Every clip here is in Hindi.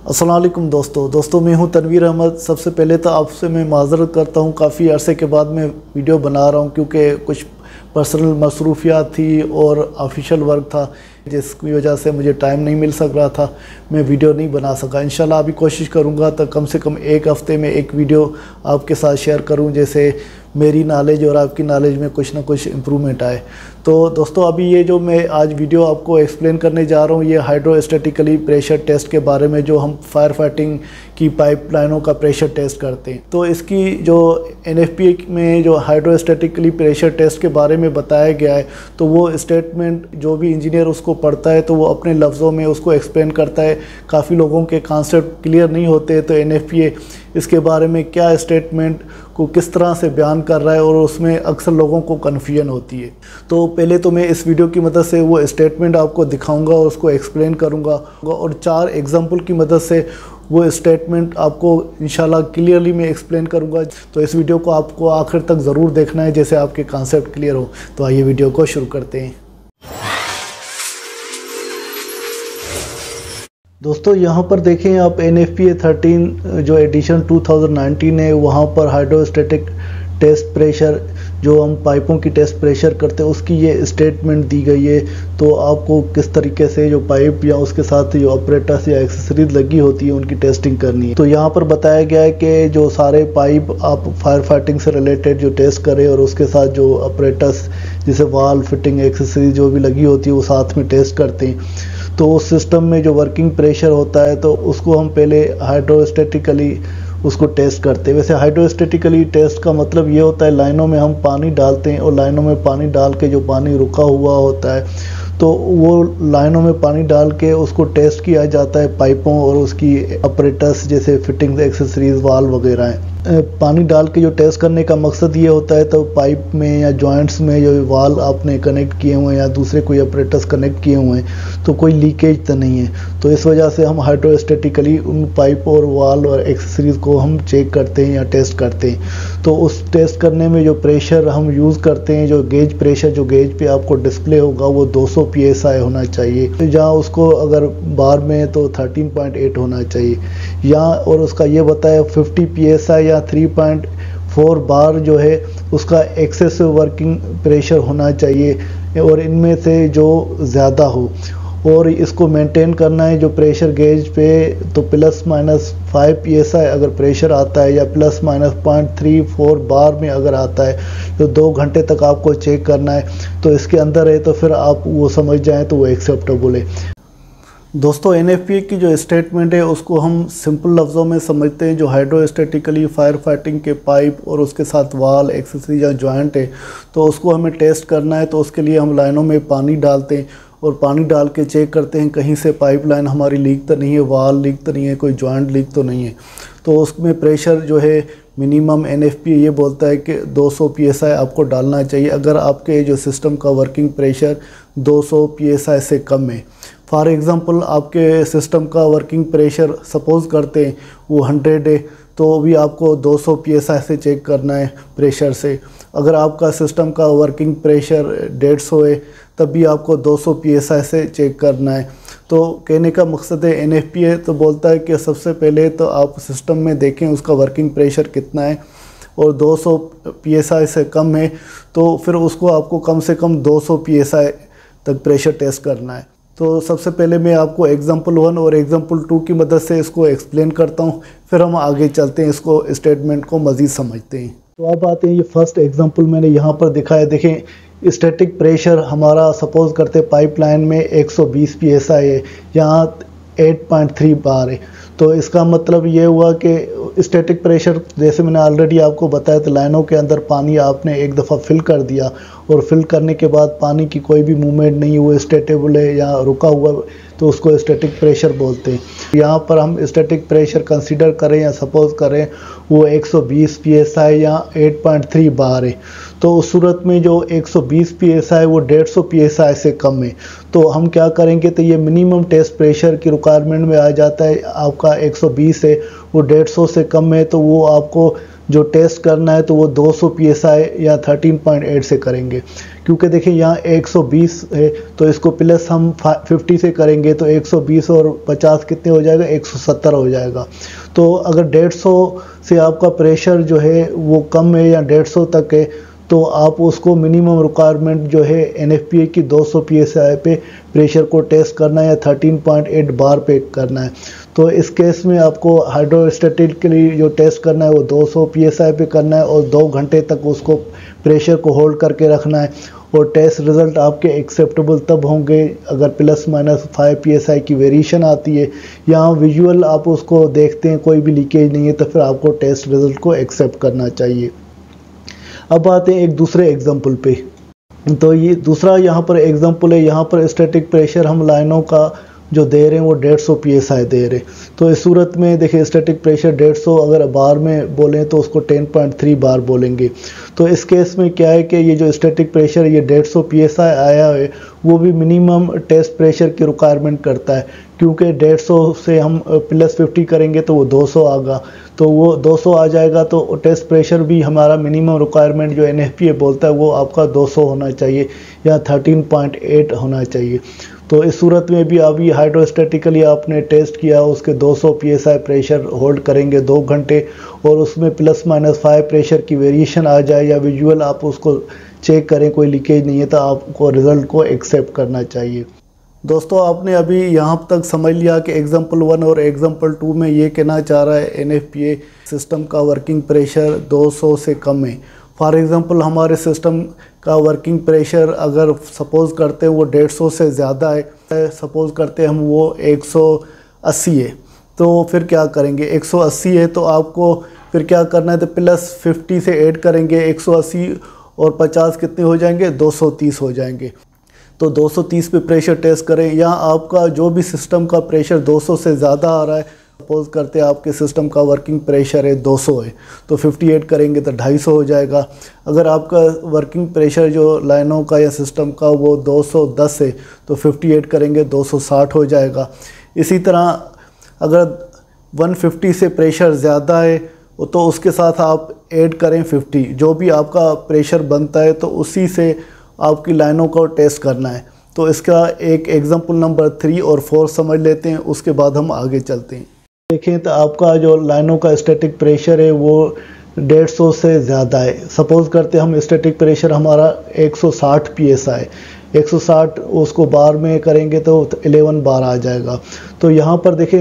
अस्सलाम वालेकुम दोस्तों मैं हूं तनवीर अहमद। सबसे पहले तो आपसे मैं माज़रत करता हूं, काफ़ी अरसे के बाद मैं वीडियो बना रहा हूं क्योंकि कुछ पर्सनल मसरूफियात थी और ऑफिशियल वर्क था जिसकी वजह से मुझे टाइम नहीं मिल सक रहा था, मैं वीडियो नहीं बना सका। इंशाल्लाह अभी कोशिश करूंगा तो कम से कम एक हफ़्ते में एक वीडियो आपके साथ शेयर करूं, जैसे मेरी नॉलेज और आपकी नॉलेज में कुछ ना कुछ इम्प्रूवमेंट आए। तो दोस्तों अभी ये जो मैं आज वीडियो आपको एक्सप्लेन करने जा रहा हूँ, ये हाइड्रोस्टैटिकली प्रेशर टेस्ट के बारे में, जो हम फायर फाइटिंग की पाइपलाइनों का प्रेशर टेस्ट करते हैं। तो इसकी जो NFPA में जो हाइड्रोस्टैटिकली प्रेशर टेस्ट के बारे में बताया गया है, तो वो स्टेटमेंट जो भी इंजीनियर उसको पढ़ता है तो वो अपने लफ्ज़ों में उसको एक्सप्लेन करता है। काफ़ी लोगों के कॉन्सेप्ट क्लियर नहीं होते, तो NFPA इसके बारे में क्या स्टेटमेंट को किस तरह से बयान कर रहा है और उसमें अक्सर लोगों को कन्फ्यूजन होती है। तो पहले तो मैं इस वीडियो की मदद से वो स्टेटमेंट आपको दिखाऊंगा और उसको एक्सप्लेन करूंगा और 4 एग्जांपल की मदद से वो स्टेटमेंट आपको इंशाल्लाह क्लियरली मैं एक्सप्लेन करूंगा। तो इस वीडियो को आपको आखिर तक ज़रूर देखना है, जैसे आपके कॉन्सेप्ट क्लियर हो। तो आइए वीडियो को शुरू करते हैं। दोस्तों यहाँ पर देखें आप NFPA 13 जो एडिशन 2019 है, वहाँ पर हाइड्रोस्टैटिक टेस्ट प्रेशर जो हम पाइपों की टेस्ट प्रेशर करते हैं उसकी ये स्टेटमेंट दी गई है। तो आपको किस तरीके से जो पाइप या उसके साथ जो ऑपरेटर्स या एक्सेसरीज लगी होती है उनकी टेस्टिंग करनी है। तो यहाँ पर बताया गया है कि जो सारे पाइप आप फायर फाइटिंग से रिलेटेड जो टेस्ट करें और उसके साथ जो ऑपरेटर्स जैसे वाल फिटिंग एक्सेसरीज जो भी लगी होती है वो साथ में टेस्ट करते हैं। तो उस सिस्टम में जो वर्किंग प्रेशर होता है तो उसको हम पहले हाइड्रोस्टैटिकली उसको टेस्ट करते हैं। वैसे हाइड्रोस्टैटिकली टेस्ट का मतलब ये होता है लाइनों में हम पानी डालते हैं और लाइनों में पानी डाल के जो पानी रुका हुआ होता है तो वो लाइनों में पानी डाल के उसको टेस्ट किया जाता है पाइपों और उसकी ऑपरेटर्स जैसे फिटिंग्स एक्सेसरीज वाल वगैरह हैं। पानी डाल के जो टेस्ट करने का मकसद ये होता है तो पाइप में या जॉइंट्स में जो वाल आपने कनेक्ट किए हुए हैं या दूसरे कोई ऑपरेटर्स कनेक्ट किए हुए हैं तो कोई लीकेज तो नहीं है। तो इस वजह से हम हाइड्रोस्टैटिकली उन पाइप और वाल और एक्सेसरीज को हम चेक करते हैं या टेस्ट करते हैं। तो उस टेस्ट करने में जो प्रेशर हम यूज़ करते हैं, जो गेज प्रेशर जो गेज पे आपको डिस्प्ले होगा वो 200 PSI होना चाहिए, तो जहाँ उसको अगर बार में तो 13.8 होना चाहिए या और उसका ये बताया 50 PSI या 3.4 बार जो है उसका एक्सेसिव वर्किंग प्रेशर होना चाहिए और इनमें से जो ज़्यादा हो। और इसको मेंटेन करना है जो प्रेशर गेज पे तो ±5 PSI अगर प्रेशर आता है या ±0.34 बार में अगर आता है तो 2 घंटे तक आपको चेक करना है। तो इसके अंदर है तो फिर आप वो समझ जाएं तो वो एक्सेप्टेबल है। दोस्तों NFPA की जो स्टेटमेंट है उसको हम सिंपल लफ्ज़ों में समझते हैं। जो हाइड्रोस्टैटिकली फायर फाइटिंग के पाइप और उसके साथ वाल एक्सेसरीज या जॉइंट है तो उसको हमें टेस्ट करना है। तो उसके लिए हम लाइनों में पानी डालते हैं और पानी डाल के चेक करते हैं कहीं से पाइपलाइन हमारी लीक तो नहीं है, वाल लीक तो नहीं है, कोई जॉइंट लीक तो नहीं है। तो उसमें प्रेशर जो है मिनिमम NFPA ये बोलता है कि 200 PSI आपको डालना चाहिए अगर आपके जो सिस्टम का वर्किंग प्रेशर 200 PSI से कम है। फॉर एग्ज़ाम्पल आपके सिस्टम का वर्किंग प्रेशर सपोज़ करते हैं वो 100 है तो भी आपको 200 PSI से चेक करना है प्रेशर से। अगर आपका सिस्टम का वर्किंग प्रेशर 150 है तब भी आपको 200 PSI से चेक करना है। तो कहने का मकसद है NFPA तो बोलता है कि सबसे पहले तो आप सिस्टम में देखें उसका वर्किंग प्रेशर कितना है और 200 PSI से कम है तो फिर उसको आपको कम से कम 200 PSI तक प्रेशर टेस्ट करना है। तो सबसे पहले मैं आपको एग्जांपल 1 और एग्जांपल 2 की मदद से इसको एक्सप्लेन करता हूँ, फिर हम आगे चलते हैं, इसको स्टेटमेंट को मज़ीद समझते हैं। तो अब आते हैं ये फर्स्ट एग्जांपल मैंने यहाँ पर दिखाया। देखें स्टैटिक प्रेशर हमारा सपोज़ करते पाइपलाइन में 120 PSI है, यहाँ 8.3 बार है। तो इसका मतलब ये हुआ कि स्टैटिक प्रेशर जैसे मैंने ऑलरेडी आपको बताया तो लाइनों के अंदर पानी आपने एक दफ़ा फिल कर दिया और फिल करने के बाद पानी की कोई भी मूवमेंट नहीं हुई, स्टेटेबल है या रुका हुआ, तो उसको स्टैटिक प्रेशर बोलते हैं। यहाँ पर हम स्टैटिक प्रेशर कंसीडर करें या सपोज़ करें वो 120 PSI या 8.3 बार है। तो उस सूरत में जो 120 psi वो 150 psi से कम है। तो हम क्या करेंगे, तो ये मिनिमम टेस्ट प्रेशर की रिक्वायरमेंट में आ जाता है। आपका 120 है, वो 150 से कम है, तो वो आपको जो टेस्ट करना है तो वो 200 psi या 13.8 से करेंगे। क्योंकि देखिए यहाँ 120 है, तो इसको प्लस हम 50 से करेंगे तो 120 और 50 कितने हो जाएगा, 170 हो जाएगा। तो अगर 150 से आपका प्रेशर जो है वो कम है या 150 तक है, तो आप उसको मिनिमम रिक्वायरमेंट जो है NFPA की 200 psi पे प्रेशर को टेस्ट करना है या 13.8 बार पे करना है। तो इस केस में आपको हाइड्रोस्टैटिक के लिए जो टेस्ट करना है वो 200 psi पे करना है और 2 घंटे तक उसको प्रेशर को होल्ड करके रखना है। और टेस्ट रिज़ल्ट आपके एक्सेप्टेबल तब होंगे अगर ±5 psi की वेरिएशन आती है, या विजुअल आप उसको देखते हैं कोई भी लीकेज नहीं है, तो फिर आपको टेस्ट रिज़ल्ट को एक्सेप्ट करना चाहिए। अब आते हैं एक दूसरे एग्जाम्पल पे। तो ये दूसरा यहाँ पर एग्जाम्पल है, यहाँ पर स्टैटिक प्रेशर हम लाइनों का जो दे रहे हैं वो 150 psi दे रहे हैं। तो इस सूरत में देखिए स्टैटिक प्रेशर 150 अगर बार में बोलें तो उसको 10.3 बार बोलेंगे। तो इस केस में क्या है कि ये जो स्टैटिक प्रेशर ये 150 psi आया है वो भी मिनिमम टेस्ट प्रेशर की रिक्वायरमेंट करता है, क्योंकि 150 से हम +50 करेंगे तो वो 200 आएगा, तो वो 200 आ जाएगा। तो टेस्ट प्रेशर भी हमारा मिनिमम रिक्वायरमेंट जो NFPA बोलता है वो आपका 200 होना चाहिए या 13.8 होना चाहिए। तो इस सूरत में भी अभी हाइड्रोस्टैटिकली आपने टेस्ट किया, उसके 200 psi प्रेशर होल्ड करेंगे 2 घंटे, और उसमें ±5 प्रेशर की वेरिएशन आ जाए या विजुअल आप उसको चेक करें कोई लीकेज नहीं है, तो आपको रिज़ल्ट को एक्सेप्ट करना चाहिए। दोस्तों आपने अभी यहाँ तक समझ लिया कि एग्जाम्पल 1 और एग्जाम्पल 2 में ये कहना चाह रहा है NFPA सिस्टम का वर्किंग प्रेशर 200 से कम है। फॉर एग्ज़ाम्पल हमारे सिस्टम का वर्किंग प्रेशर अगर सपोज़ करते हैं वो 150 से ज़्यादा है, सपोज़ करते हैं हम वो 180 है, तो फिर क्या करेंगे, 180 है तो आपको फिर क्या करना है, तो +50 से ऐड करेंगे, 180 और 50 कितने हो जाएंगे, 230 हो जाएंगे। तो 230 पे प्रेशर टेस्ट करें, या आपका जो भी सिस्टम का प्रेशर 200 से ज़्यादा आ रहा है, सपोज़ करते हैं आपके सिस्टम का वर्किंग प्रेशर है 200 है, तो 58 करेंगे तो 250 हो जाएगा। अगर आपका वर्किंग प्रेशर जो लाइनों का या सिस्टम का वो 210 है, तो 58 करेंगे 260 हो जाएगा। इसी तरह अगर 150 से प्रेशर ज़्यादा है तो उसके साथ आप ऐड करें 50, जो भी आपका प्रेशर बनता है तो उसी से आपकी लाइनों को टेस्ट करना है। तो इसका एक एग्जांपल नंबर 3 और 4 समझ लेते हैं, उसके बाद हम आगे चलते हैं। देखें तो आपका जो लाइनों का स्टैटिक प्रेशर है वो 150 से ज़्यादा है। सपोज़ करते हम स्टैटिक प्रेशर हमारा 160 psi, 160 उसको बार में करेंगे तो 11 बार आ जाएगा। तो यहाँ पर देखें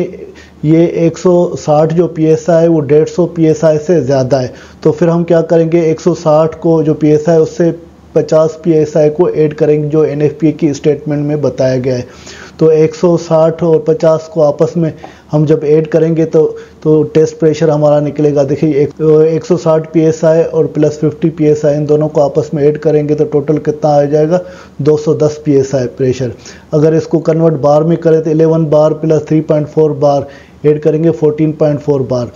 ये 160 जो psi है वो 150 psi से ज़्यादा है, तो फिर हम क्या करेंगे, 160 को जो psi है उससे 50 psi को ऐड करेंगे जो NFPA की स्टेटमेंट में बताया गया है। तो 160 और 50 को आपस में हम जब ऐड करेंगे तो टेस्ट प्रेशर हमारा निकलेगा। देखिए 160 psi और +50 psi इन दोनों को आपस में ऐड करेंगे तो टोटल कितना आ जाएगा, 210 psi प्रेशर। अगर इसको कन्वर्ट बार में करें तो 11 बार + 3.4 बार ऐड करेंगे 14.4 बार।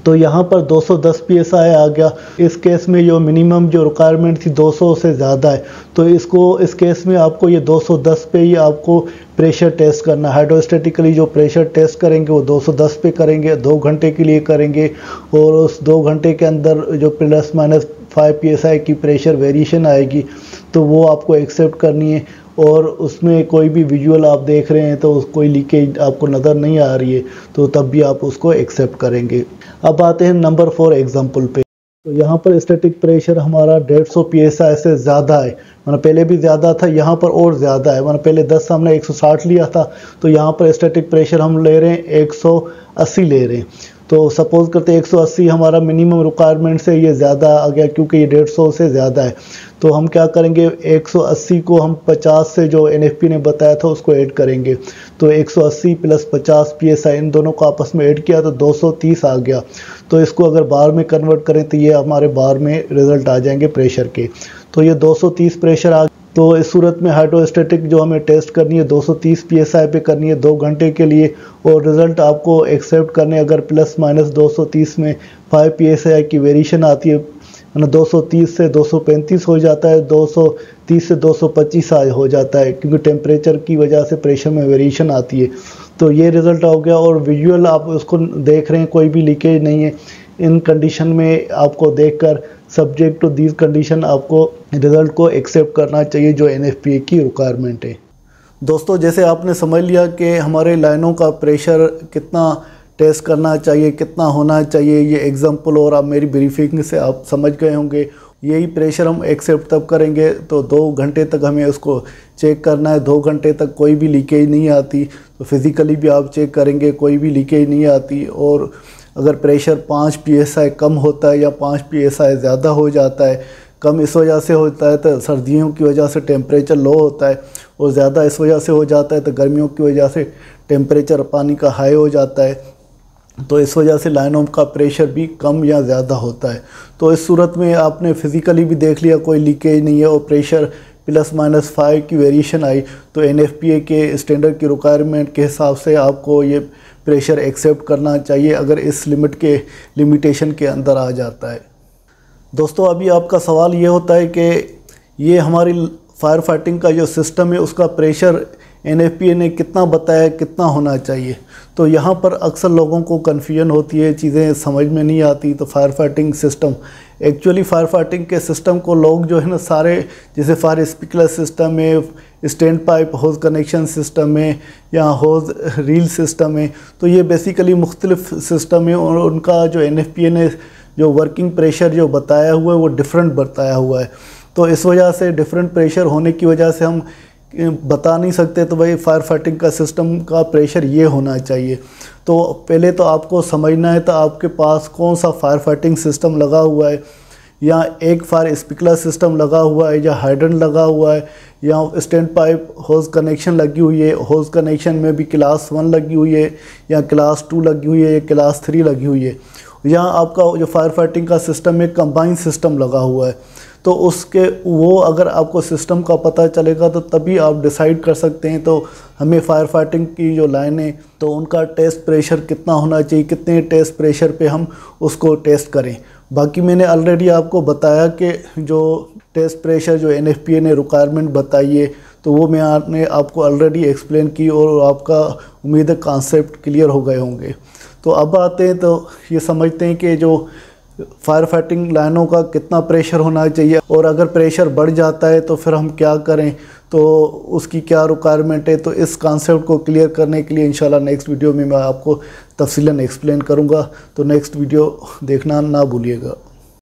तो यहाँ पर 210 psi आ गया। इस केस में जो मिनिमम जो रिक्वायरमेंट थी 200 से ज़्यादा है, तो इस केस में आपको ये 210 पे ही आपको प्रेशर टेस्ट करना। हाइड्रोस्टैटिकली जो प्रेशर टेस्ट करेंगे वो 210 पे करेंगे, 2 घंटे के लिए करेंगे, और उस 2 घंटे के अंदर जो ±5 psi की प्रेशर वेरिएशन आएगी तो वो आपको एक्सेप्ट करनी है। और उसमें कोई भी विजुअल आप देख रहे हैं तो कोई लीकेज आपको नज़र नहीं आ रही है तो तब भी आप उसको एक्सेप्ट करेंगे। अब आते हैं नंबर 4 एग्जाम्पल पे। तो यहाँ पर स्टैटिक प्रेशर हमारा 150 psi से ज़्यादा है, मतलब पहले भी ज़्यादा था, यहाँ पर और ज़्यादा है। मतलब पहले 10 हमने 160 लिया था, तो यहाँ पर स्टैटिक प्रेशर हम ले रहे हैं 180 ले रहे हैं। तो सपोज़ करते 180 हमारा मिनिमम रिक्वायरमेंट से ये ज़्यादा आ गया क्योंकि ये 150 से ज़्यादा है। तो हम क्या करेंगे, 180 को हम 50 से जो NFPA ने बताया था उसको ऐड करेंगे। तो 180 + 50 psi इन दोनों को आपस में ऐड किया तो 230 आ गया। तो इसको अगर बार में कन्वर्ट करें तो ये हमारे बार में रिज़ल्ट आ जाएंगे प्रेशर के। तो ये 230 प्रेशर आ। तो इस सूरत में हाइड्रोस्टैटिक जो हमें टेस्ट करनी है 230 psi पे करनी है 2 घंटे के लिए, और रिज़ल्ट आपको एक्सेप्ट करने अगर ±230 में 5 psi की वेरिएशन आती है, है ना 230 से 235 हो जाता है, 230 से 225 हो जाता है, क्योंकि टेम्परेचर की वजह से प्रेशर में वेरिएशन आती है। तो ये रिज़ल्ट हो गया। और विजुअल आप उसको देख रहे हैं, कोई भी लीकेज नहीं है। इन कंडीशन में आपको देखकर सब्जेक्ट टू दीज कंडीशन आपको रिज़ल्ट को एक्सेप्ट करना चाहिए, जो NFPA की रिक्वायरमेंट है। दोस्तों, जैसे आपने समझ लिया कि हमारे लाइनों का प्रेशर कितना टेस्ट करना चाहिए, कितना होना चाहिए, ये एग्जांपल और आप मेरी ब्रीफिंग से आप समझ गए होंगे। यही प्रेशर हम एक्सेप्ट तब करेंगे तो 2 घंटे तक हमें उसको चेक करना है। 2 घंटे तक कोई भी लीकेज नहीं आती तो फिज़िकली भी आप चेक करेंगे, कोई भी लीकेज नहीं आती। और अगर प्रेशर 5 PSI कम होता है या 5 PSI ज़्यादा हो जाता है, कम इस वजह से होता है तो सर्दियों की वजह से टेम्परेचर लो होता है, और ज़्यादा इस वजह से हो जाता है तो गर्मियों की वजह से टेम्परेचर पानी का हाई हो जाता है। तो इस वजह से लाइनों का प्रेशर भी कम या ज़्यादा होता है। तो इस सूरत में आपने फिज़िकली भी देख लिया कोई लीकेज नहीं है और प्रेशर ±5 की वेरिएशन आई, तो NFPA के स्टैंडर्ड की रिक्वायरमेंट के हिसाब से आपको ये प्रेशर एक्सेप्ट करना चाहिए, अगर इस लिमिटेशन के अंदर आ जाता है। दोस्तों, अभी आपका सवाल ये होता है कि ये हमारी फायर फाइटिंग का जो सिस्टम है उसका प्रेशर NFPA ने कितना बताया, कितना होना चाहिए। तो यहाँ पर अक्सर लोगों को कन्फ्यूजन होती है, चीज़ें समझ में नहीं आती। तो fire fighting system, actually fire fighting के सिस्टम को लोग जो है ना सारे, जैसे फायर स्प्रिंकलर सिस्टम है, स्टैंड पाइप होज कनेक्शन सिस्टम है या होज रील सिस्टम है, तो ये बेसिकली मुख्तलिफ सिस्टम है और उनका जो NFPA ने जो वर्किंग प्रेशर जो बताया हुआ है वो डिफरेंट बताया हुआ है। तो इस वजह से डिफरेंट प्रेशर होने की वजह से हम बता नहीं सकते तो भाई फायर फाइटिंग का सिस्टम का प्रेशर ये होना चाहिए। तो पहले तो आपको समझना है तो आपके पास कौन सा फायर फाइटिंग सिस्टम लगा हुआ है, या एक फायर स्प्रिंकलर सिस्टम लगा हुआ है, या हाइड्रेंट लगा हुआ है, या स्टैंड पाइप होज कनेक्शन लगी हुई है। होज कनेक्शन में भी क्लास 1 लगी हुई है, या क्लास 2 लगी हुई है, या क्लास 3 लगी हुई है। यहाँ आपका जो फायर फाइटिंग का सिस्टम में कंबाइन सिस्टम लगा हुआ है, तो उसके वो अगर आपको सिस्टम का पता चलेगा तो तभी आप डिसाइड कर सकते हैं। तो हमें फायर फाइटिंग की जो लाइन है तो उनका टेस्ट प्रेशर कितना होना चाहिए, कितने टेस्ट प्रेशर पे हम उसको टेस्ट करें। बाकी मैंने ऑलरेडी आपको बताया कि जो टेस्ट प्रेशर जो NFPA ने रिक्वायरमेंट बताई है तो वो मैंने आपको ऑलरेडी एक्सप्लेन की और आपका उम्मीद है कॉन्सेप्ट क्लियर हो गए होंगे। तो अब आते हैं तो ये समझते हैं कि जो फायर फाइटिंग लाइनों का कितना प्रेशर होना चाहिए, और अगर प्रेशर बढ़ जाता है तो फिर हम क्या करें, तो उसकी क्या रिक्वायरमेंट है। तो इस कॉन्सेप्ट को क्लियर करने के लिए इंशाल्लाह नेक्स्ट वीडियो में मैं आपको तफसीलन एक्सप्लेन करूंगा। तो नेक्स्ट वीडियो देखना ना भूलिएगा।